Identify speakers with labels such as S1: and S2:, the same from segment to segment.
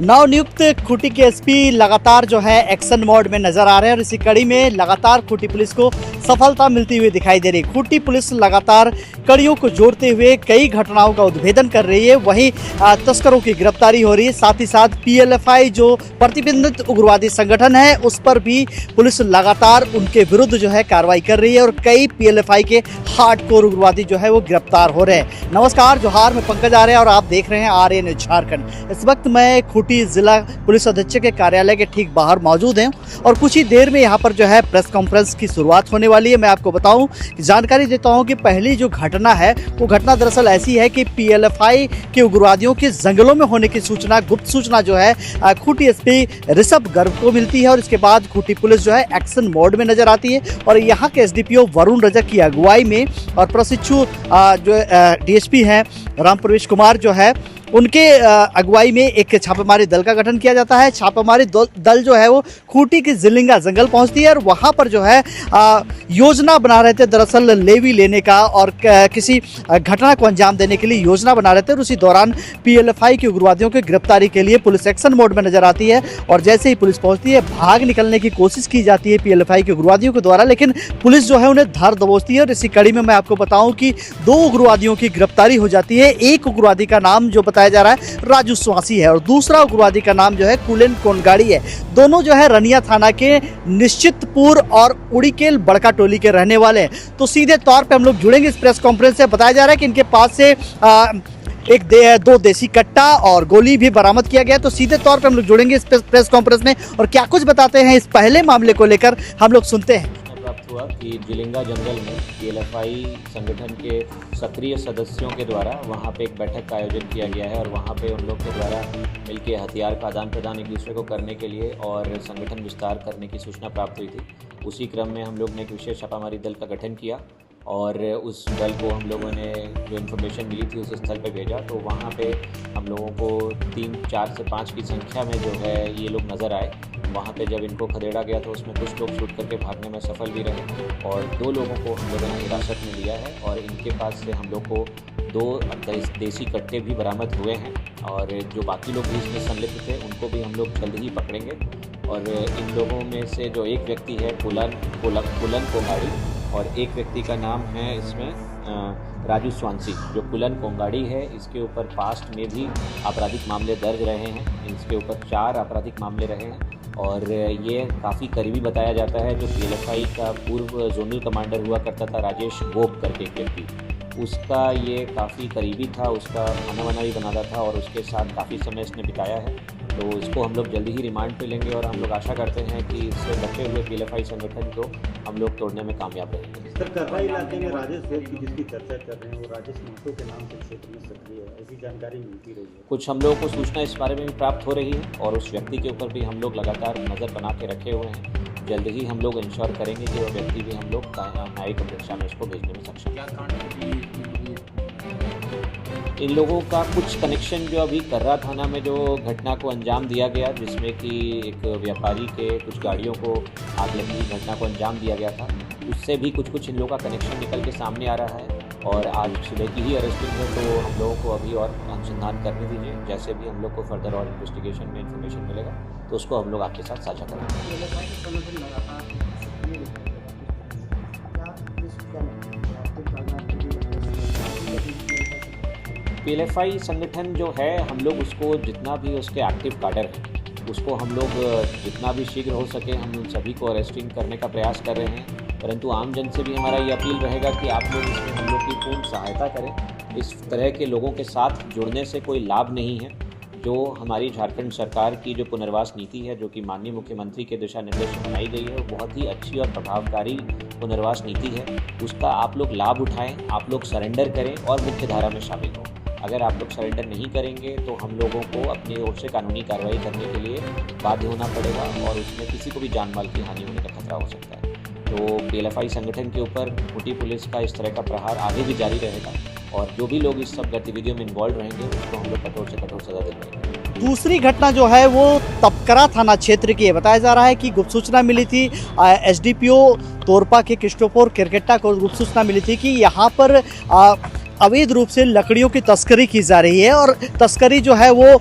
S1: नवनियुक्त खूंटी के एसपी लगातार जो है एक्शन मोड में नजर आ रहे हैं और इसी कड़ी में लगातार खूंटी पुलिस को सफलता मिलती हुई दिखाई दे रही है। खूंटी पुलिस लगातार कड़ियों को जोड़ते हुए कई घटनाओं का उद्भेदन कर रही है, वहीं तस्करों की गिरफ्तारी हो रही है। साथ ही साथ पीएलएफआई जो प्रतिबंधित उग्रवादी संगठन है उस पर भी पुलिस लगातार उनके विरुद्ध जो है कार्रवाई कर रही है और कई पीएलएफआई के हार्डकोर उग्रवादी जो है वो गिरफ्तार हो रहे हैं। नमस्कार, जोहार, मैं पंकज आर्य और आप देख रहे हैं आर्यन झारखंड। इस वक्त मैं खूंटी जिला पुलिस अधीक्षक के कार्यालय के ठीक बाहर मौजूद हैं और कुछ ही देर में यहाँ पर जो है प्रेस कॉन्फ्रेंस की शुरुआत होने वाली है। मैं आपको बताऊं, जानकारी देता हूं कि पहली जो घटना है वो घटना दरअसल ऐसी है कि पीएलएफआई के उग्रवादियों के जंगलों में होने की सूचना, गुप्त सूचना जो है खूंटी एसपी ऋषभ गर्ग को मिलती है और इसके बाद खूंटी पुलिस जो है एक्शन मोड में नजर आती है और यहाँ के एसडीपीओ वरुण रजक की अगुवाई में और प्रशिक्षु जो डीएसपी हैं राम प्रवेश कुमार जो है उनके अगुवाई में एक छापेमारी दल का गठन किया जाता है। छापेमारी दल जो है वो खूंटी की जिलिंगा जंगल पहुंचती है और वहां पर जो है योजना बना रहे थे दरअसल लेवी लेने का और किसी घटना को अंजाम देने के लिए योजना बना रहे थे और उसी दौरान पीएलएफआई के उग्रवादियों की गिरफ्तारी के लिए पुलिस एक्शन मोड में नजर आती है और जैसे ही पुलिस पहुंचती है भाग निकलने की कोशिश की जाती है पीएलएफआई के उग्रवादियों के द्वारा, लेकिन पुलिस जो है उन्हें धर दबोचती है और इसी कड़ी में मैं आपको बताऊं कि 2 उग्रवादियों की गिरफ्तारी हो जाती है। एक उग्रवादी का नाम जो बताया जा रहा है राजू स्वासी है और दूसरा उग्रवादी का नाम जो है कुलन कोनगाड़ी है। दोनों जो है रनिया थाना के निश्चितपुर और उड़ीकेल बड़का टोली के रहने वाले हैं। तो सीधे तौर पे हम लोग जुड़ेंगे इस प्रेस कॉन्फ्रेंस से। बताया जा रहा है कि इनके पास से दो देसी कट्टा और गोली भी बरामद किया गया। तो सीधे तौर पे हम लोग जुड़ेंगे इस प्रेस कॉन्फ्रेंस में और क्या कुछ बताते हैं इस पहले मामले को लेकर हम लोग सुनते हैं।
S2: प्राप्त हुआ कि जिलिंगा जंगल में पीएलएफआई संगठन के सक्रिय सदस्यों के द्वारा वहां पे एक बैठक का आयोजन किया गया है और वहां पे उन लोग के द्वारा मिलकर हथियार का आदान प्रदान एक दूसरे को करने के लिए और संगठन विस्तार करने की सूचना प्राप्त हुई थी। उसी क्रम में हम लोग ने एक विशेष छापामारी दल का गठन किया और उस दल को हम लोगों ने जो इन्फॉर्मेशन मिली थी उस स्थल पे भेजा। तो वहाँ पे हम लोगों को 3, 4 से 5 की संख्या में जो है ये लोग नज़र आए। वहाँ पे जब इनको खदेड़ा गया तो उसमें कुछ लोग छूट करके भागने में सफल भी रहे और 2 लोगों को हम लोगों ने हिरासत में लिया है और इनके पास से हम लोग को 2 देसी कट्टे भी बरामद हुए हैं और जो बाकी लोग भी इसमें संलिप्त थे उनको भी हम लोग जल्द ही पकड़ेंगे। और इन लोगों में से जो एक व्यक्ति है कुलन कोंगाड़ी और एक व्यक्ति का नाम है इसमें राजू स्वांसी। जो कुलन कोंगाड़ी है इसके ऊपर पास्ट में भी आपराधिक मामले दर्ज रहे हैं, इसके ऊपर 4 आपराधिक मामले रहे हैं और ये काफ़ी करीबी बताया जाता है। जो पीएलएफआई का पूर्व जोनल कमांडर हुआ करता था राजेश गोप करके एक व्यक्ति, उसका ये काफ़ी करीबी था, उसका खाना वाना भी बनाता था और उसके साथ काफ़ी समय इसने बिताया है। तो इसको हम लोग जल्दी ही रिमांड पे लेंगे और हम लोग आशा करते हैं कि इससे बचे हुए पीएलएफआई संगठन को हम लोग तोड़ने में कामयाब रहेंगे।
S3: सर, करवा इलाके में राजेश गोप की जिसकी चर्चा कर रहे हैं वो राजेश महतो के नाम से क्षेत्र में सक्रिय है, ऐसी जानकारी मिलती रही है।
S2: कुछ हम लोगों को सूचना इस बारे में भी प्राप्त हो रही है और उस व्यक्ति के ऊपर भी हम लोग लगातार नज़र बना के रखे हुए हैं। जल्द ही हम लोग इंश्योर करेंगे कि वो व्यक्ति भी हम लोग न्यायिक अपेक्षा में उसको भेजने में सक्षम है। इन लोगों का कुछ कनेक्शन जो अभी कर्रा थाना में जो घटना को अंजाम दिया गया जिसमें कि एक व्यापारी के कुछ गाड़ियों को आग लगी घटना को अंजाम दिया गया था, उससे भी कुछ इन लोगों का कनेक्शन निकल के सामने आ रहा है और आज सुबह की ही अरेस्टिंग है। तो हम लोगों को अभी और अनुसंधान करने दीजिए, जैसे भी हम लोग को फर्दर और इन्वेस्टिगेशन में इन्फॉर्मेशन मिलेगा तो उसको हम लोग आपके साथ साझा करेंगे। पीएलएफआई संगठन जो है हम लोग उसको जितना भी उसके एक्टिव काडर है उसको हम लोग जितना भी शीघ्र हो सके हम उन सभी को अरेस्टिंग करने का प्रयास कर रहे हैं। परंतु आम जन से भी हमारा ये अपील रहेगा कि आप लोग इसमें हम लोग की पूर्ण सहायता करें। इस तरह के लोगों के साथ जुड़ने से कोई लाभ नहीं है। जो हमारी झारखंड सरकार की जो पुनर्वास नीति है जो कि माननीय मुख्यमंत्री के दिशा निर्देश में बनाई गई है वो बहुत ही अच्छी और प्रभावकारी पुनर्वास नीति है। उसका आप लोग लाभ उठाएं, आप लोग सरेंडर करें और मुख्य धारा में शामिल हों। अगर आप लोग सरेंडर नहीं करेंगे तो हम लोगों को अपनी ओर से कानूनी कार्रवाई करने के लिए बाध्य होना पड़ेगा और उसमें किसी को भी जान माल की हानि होने का खतरा हो सकता है। तो पीएलएफआई संगठन के ऊपर खूंटी पुलिस का इस तरह का प्रहार आगे भी जारी रहेगा और जो भी लोग इस सब गतिविधियों में इन्वॉल्व रहेंगे उसको हम लोग कठोर से कठोर सजा देंगे।
S1: दूसरी घटना जो है वो तपकरा थाना क्षेत्र की है। बताया जा रहा है कि गुप्त सूचना मिली थी एसडीपीओ तोरपा के कृष्णोपुर किरकेटा को गुप्त सूचना मिली थी कि यहाँ पर अवैध रूप से लकड़ियों की तस्करी की जा रही है और तस्करी जो है वो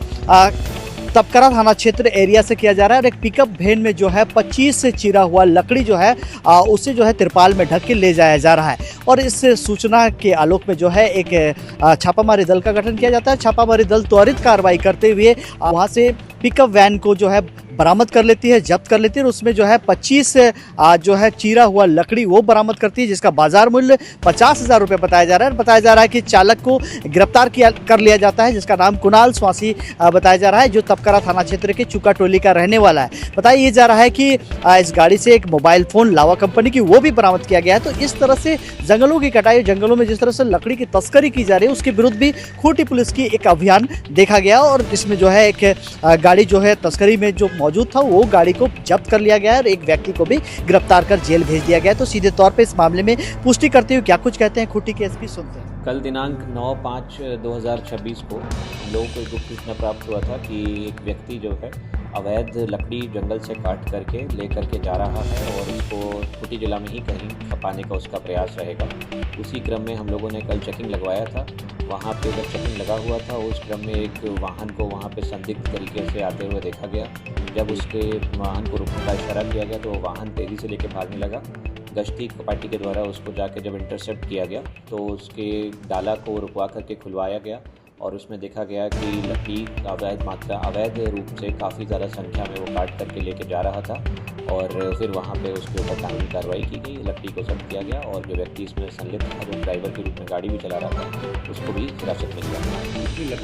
S1: तपकरा थाना क्षेत्र एरिया से किया जा रहा है और एक पिकअप वैन में जो है 25 से चिरा हुआ लकड़ी जो है उसे जो है तिरपाल में ढक के ले जाया जा रहा है। और इस सूचना के आलोक में जो है एक छापामारी दल का गठन किया जाता है। छापामारी दल त्वरित कार्रवाई करते हुए वहाँ से पिकअप वैन को जो है बरामद कर लेती है, जब्त कर लेती है और उसमें जो है 25 जो है चीरा हुआ लकड़ी वो बरामद करती है, जिसका बाजार मूल्य 50,000 रुपये बताया जा रहा है। बताया जा रहा है कि चालक को गिरफ्तार कर लिया जाता है, जिसका नाम कुणाल स्वासी बताया जा रहा है, जो तपकरा थाना क्षेत्र के चुका टोली का रहने वाला है। बताया ये जा रहा है कि इस गाड़ी से एक मोबाइल फ़ोन लावा कंपनी की वो भी बरामद किया गया है। तो इस तरह से जंगलों की कटाई, जंगलों में जिस तरह से लकड़ी की तस्करी की जा रही है उसके विरुद्ध भी खूंटी पुलिस की एक अभियान देखा गया और इसमें जो है एक गाड़ी जो है तस्करी में जो मौजूद था वो गाड़ी को जब्त कर लिया गया है और एक व्यक्ति को भी गिरफ्तार कर जेल भेज दिया गया है। तो सीधे तौर पे इस मामले में पुष्टि करते हुए क्या कुछ कहते हैं खूंटी के एसपी, सुनते हैं।
S2: कल दिनांक 9/5/2026 को हम लोगों को गुप्त सूचना प्राप्त हुआ था कि एक व्यक्ति जो है अवैध लकड़ी जंगल से काट करके ले करके जा रहा है और उसको खूंटी जिला में ही कहीं खपाने का उसका प्रयास रहेगा। उसी क्रम में हम लोगों ने कल चेकिंग लगवाया था। वहाँ पे जब चेकिंग लगा हुआ था उस क्रम में एक वाहन को वहाँ पे संदिग्ध तरीके से आते हुए देखा गया। जब उसके वाहन को रुकने का इशारा किया गया तो वो वाहन तेज़ी से लेके भागने लगा। गश्ती पार्टी के द्वारा उसको जाके जब इंटरसेप्ट किया गया तो उसके डाला को रुकवा करके खुलवाया गया और उसमें देखा गया कि लकड़ी अवैध रूप से काफ़ी ज़्यादा संख्या में वो काट करके लेके जा रहा था और फिर वहाँ पे उसके ऊपर कानूनी कार्रवाई की गई। लकड़ी को जब्त किया गया और जो व्यक्ति इसमें संलिप्त था, जो ड्राइवर के रूप में गाड़ी भी चला रहा था, उसको भी हिरासत में लिया।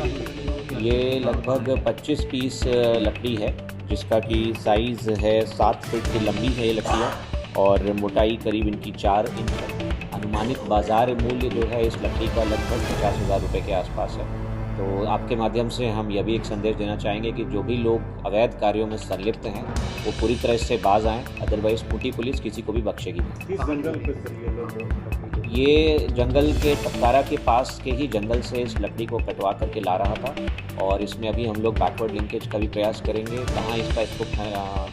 S2: ये लगभग 25 पीस लकड़ी है, जिसका कि साइज़ है 7 फीट की लंबी है ये लकड़ियाँ और मोटाई करीब इनकी 4 इंच है। अनुमानित बाज़ार मूल्य जो है इस लकड़ी का लगभग 50,000 रुपये के आसपास है। तो आपके माध्यम से हम यह भी एक संदेश देना चाहेंगे कि जो भी लोग अवैध कार्यों में संलिप्त हैं वो पूरी तरह से बाज आएँ, अदरवाइज़ खूंटी पुलिस किसी को भी बख्शेगी नहीं। ये जंगल के तपकारा के पास के ही जंगल से इस लकड़ी को कटवा करके ला रहा था और इसमें अभी हम लोग बैकवर्ड लिंकेज का भी प्रयास करेंगे। कहाँ इसको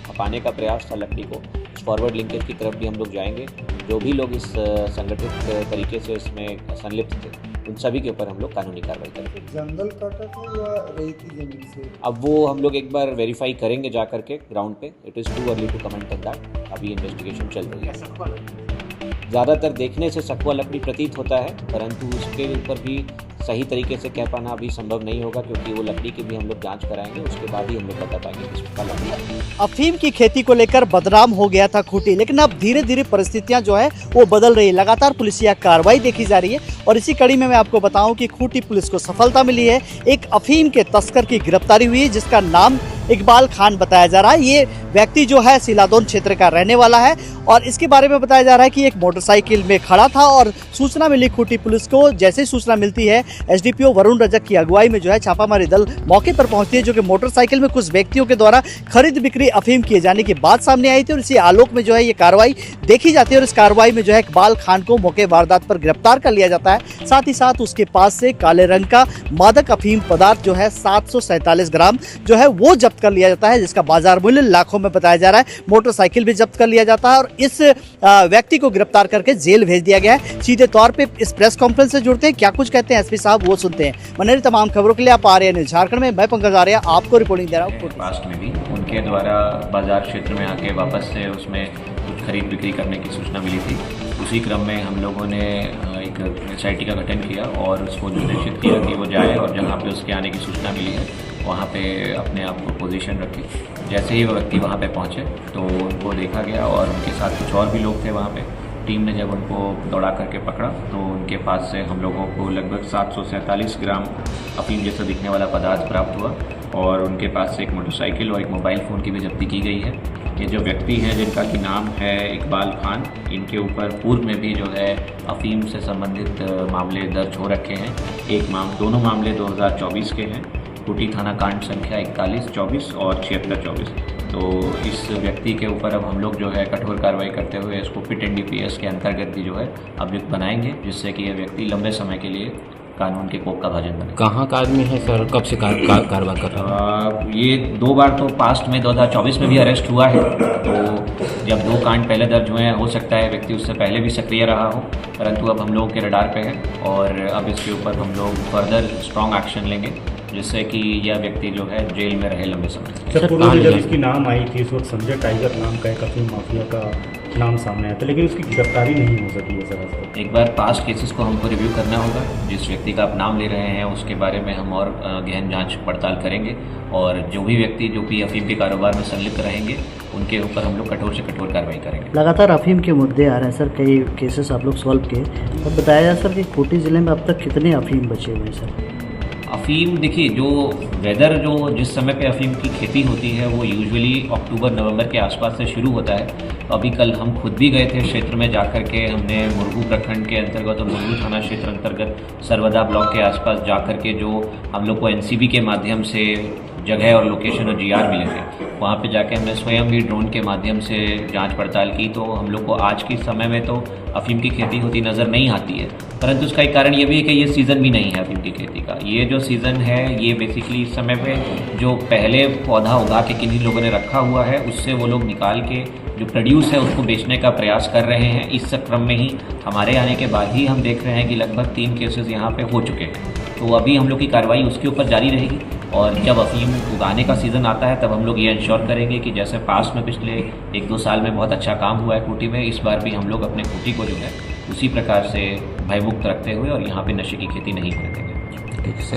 S2: खपाने का प्रयास था लकड़ी को, फॉरवर्ड लिंकेज की तरफ भी हम लोग जाएंगे। जो भी लोग इस संगठित तरीके से इसमें संलिप्त थे उन सभी के ऊपर हम लोग कानूनी कार्रवाई करेंगे।
S4: जंगल काटा था या रेती जमीन से?
S2: अब वो हम लोग एक बार वेरीफाई करेंगे जा करके ग्राउंड पे। It is too early to comment on that. अभी इन्वेस्टिगेशन चल रही है। ज़्यादातर देखने से सखुआ लकड़ी प्रतीत होता है, परंतु उसके ऊपर भी सही तरीके से कह पाना अभी संभव नहीं होगा क्योंकि वो लकड़ी की भी हम लोग जांच कराएंगे, उसके बाद ही हम लोग बता पाएंगे कि इसका लकड़ी।
S1: अफीम की खेती को लेकर बदनाम हो गया था खूंटी, लेकिन अब धीरे धीरे परिस्थितियां जो है वो बदल रही है। लगातार पुलिसिया कार्रवाई देखी जा रही है और इसी कड़ी में मैं आपको बताऊं कि खूंटी पुलिस को सफलता मिली है। एक अफीम के तस्कर की गिरफ्तारी हुई है जिसका नाम इकबाल खान बताया जा रहा है। ये व्यक्ति जो है सिलादोन क्षेत्र का रहने वाला है और इसके बारे में बताया जा रहा है कि एक मोटरसाइकिल में खड़ा था और सूचना मिली खूंटी पुलिस को। जैसे ही सूचना मिलती है एसडीपीओ वरुण रजक की अगुवाई में जो है छापामारी दल मौके पर पहुंचती है, जो कि मोटरसाइकिल में कुछ व्यक्तियों के द्वारा खरीद बिक्री अफीम किए जाने की बात सामने आई थी और इसी आलोक में जो है ये कार्रवाई देखी जाती है और इस कार्रवाई में जो है इकबाल खान को मौके वारदात पर गिरफ्तार कर लिया जाता है। साथ ही साथ उसके पास से काले रंग का मादक अफीम पदार्थ जो है 747 ग्राम जो है वो जब्त कर लिया जाता है, जिसका बाजार मूल्य लाखों में बताया जा रहा है। मोटरसाइकिल भी जब्त कर लिया जाता है और इस व्यक्ति को गिरफ्तार करके जेल भेज दिया गया है। सीधे तौर पे इस प्रेस कॉन्फ्रेंस से जुड़ते हैं, क्या कुछ कहते हैं एसपी साहब वो सुनते हैं। मनेरी तमाम खबरों के लिए आप आर्या न्यूज़ झारखंड में, मैं पंकज आर्या आपको रिपोर्टिंग दे रहा हूँ।
S2: पास्ट में भी उनके द्वारा बाजार क्षेत्र में आके वापस से उसमें कुछ खरीद बिक्री करने की सूचना मिली थी। उसी क्रम में हम लोगों ने एक SIT का गठन किया और उसको निर्देशित किया कि वो जाए और जहाँ पे उसके आने की सूचना मिली है वहाँ पे अपने आप को पोजीशन रखे। जैसे ही वो व्यक्ति वहाँ पे पहुँचे तो उनको देखा गया और उनके साथ कुछ और भी लोग थे वहाँ पे। टीम ने जब उनको दौड़ा करके पकड़ा तो उनके पास से हम लोगों को लगभग 747 ग्राम अफीम जैसा दिखने वाला पदार्थ प्राप्त हुआ और उनके पास से एक मोटरसाइकिल और एक मोबाइल फ़ोन की भी जब्ती की गई है। ये जो व्यक्ति हैं जिनका कि नाम है इकबाल खान, इनके ऊपर पूर्व में भी जो है अफीम से संबंधित मामले दर्ज हो रखे हैं। दोनों मामले 2024 के हैं। खूंटी थाना कांड संख्या 4124 और 7624। तो इस व्यक्ति के ऊपर अब हम लोग जो है कठोर कार्रवाई करते हुए इसको फिट NDPS के अंतर्गत भी जो है अभियुक्त बनाएंगे, जिससे कि यह व्यक्ति लंबे समय के लिए कानून के कोप का भाजन बने।
S5: कहाँ का आदमी है सर, कब से कार्रवाई कर रहा है?
S2: ये 2 बार तो पास्ट में 2024 में भी अरेस्ट हुआ है। तो जब 2 कांड पहले दर्ज हुए हैं, हो सकता है व्यक्ति उससे पहले भी सक्रिय रहा हो, परंतु अब हम लोगों के रडार पे है और अब इसके ऊपर हम लोग फर्दर स्ट्रॉन्ग एक्शन लेंगे जिससे कि यह व्यक्ति जो है जेल में रहे लंबे समय तक।
S3: सर, पूर्व
S5: कहाँ
S3: में जब
S5: मिला?
S3: इसकी नाम आई थी उस वक्त संजय टाइगर नाम का एक अफीम माफिया का नाम सामने आया था, लेकिन उसकी गिरफ्तारी नहीं हो सकी है सर आज तक।
S2: एक बार पास्ट केसेस को हमको रिव्यू करना होगा। जिस व्यक्ति का आप नाम ले रहे हैं उसके बारे में हम और गहन जांच पड़ताल करेंगे और जो भी व्यक्ति जो भी अफीम के कारोबार में संलिप्त रहेंगे उनके ऊपर हम लोग कठोर से कठोर कार्रवाई करेंगे।
S1: लगातार अफीम के मुद्दे आ रहे हैं सर, कई केसेस आप लोग सॉल्व किए। अब बताया जाए सर कि खूंटी जिले में अब तक कितने अफीम बचे हुए हैं सर?
S2: अफीम देखिए, जो वेदर जो जिस समय पे अफीम की खेती होती है वो यूजुअली अक्टूबर नवंबर के आसपास से शुरू होता है। तो अभी कल हम खुद भी गए थे क्षेत्र में जाकर के, हमने मुरगू प्रखंड के अंतर्गत और मुरगू थाना क्षेत्र अंतर्गत सरवदा ब्लॉक के आसपास जाकर के जो हम लोग को एनसीबी के माध्यम से जगह और लोकेशन और जीआर मिले थे, वहाँ पे जाके हमने स्वयं भी ड्रोन के माध्यम से जांच पड़ताल की। तो हम लोग को आज के समय में तो अफीम की खेती होती नज़र नहीं आती है, परंतु उसका एक कारण ये भी है कि ये सीज़न भी नहीं है अफीम की खेती का। ये जो सीज़न है ये बेसिकली इस समय पे जो पहले पौधा उगा के किन्हीं लोगों ने रखा हुआ है उससे वो लोग निकाल के जो प्रोड्यूस है उसको बेचने का प्रयास कर रहे हैं। इस क्रम में ही हमारे आने के बाद ही हम देख रहे हैं कि लगभग 3 केसेस यहाँ पे हो चुके हैं। तो अभी हम लोग की कार्रवाई उसके ऊपर जारी रहेगी और जब अफीम उगाने का सीज़न आता है तब हम लोग ये इंश्योर करेंगे कि जैसे पास्ट में पिछले 1-2 साल में बहुत अच्छा काम हुआ है खूंटी में, इस बार भी हम लोग अपने खूंटी को जो है उसी प्रकार से भयमुक्त रखते हुए और यहाँ पे नशे की खेती नहीं करने देंगे।
S5: ठीक है सर।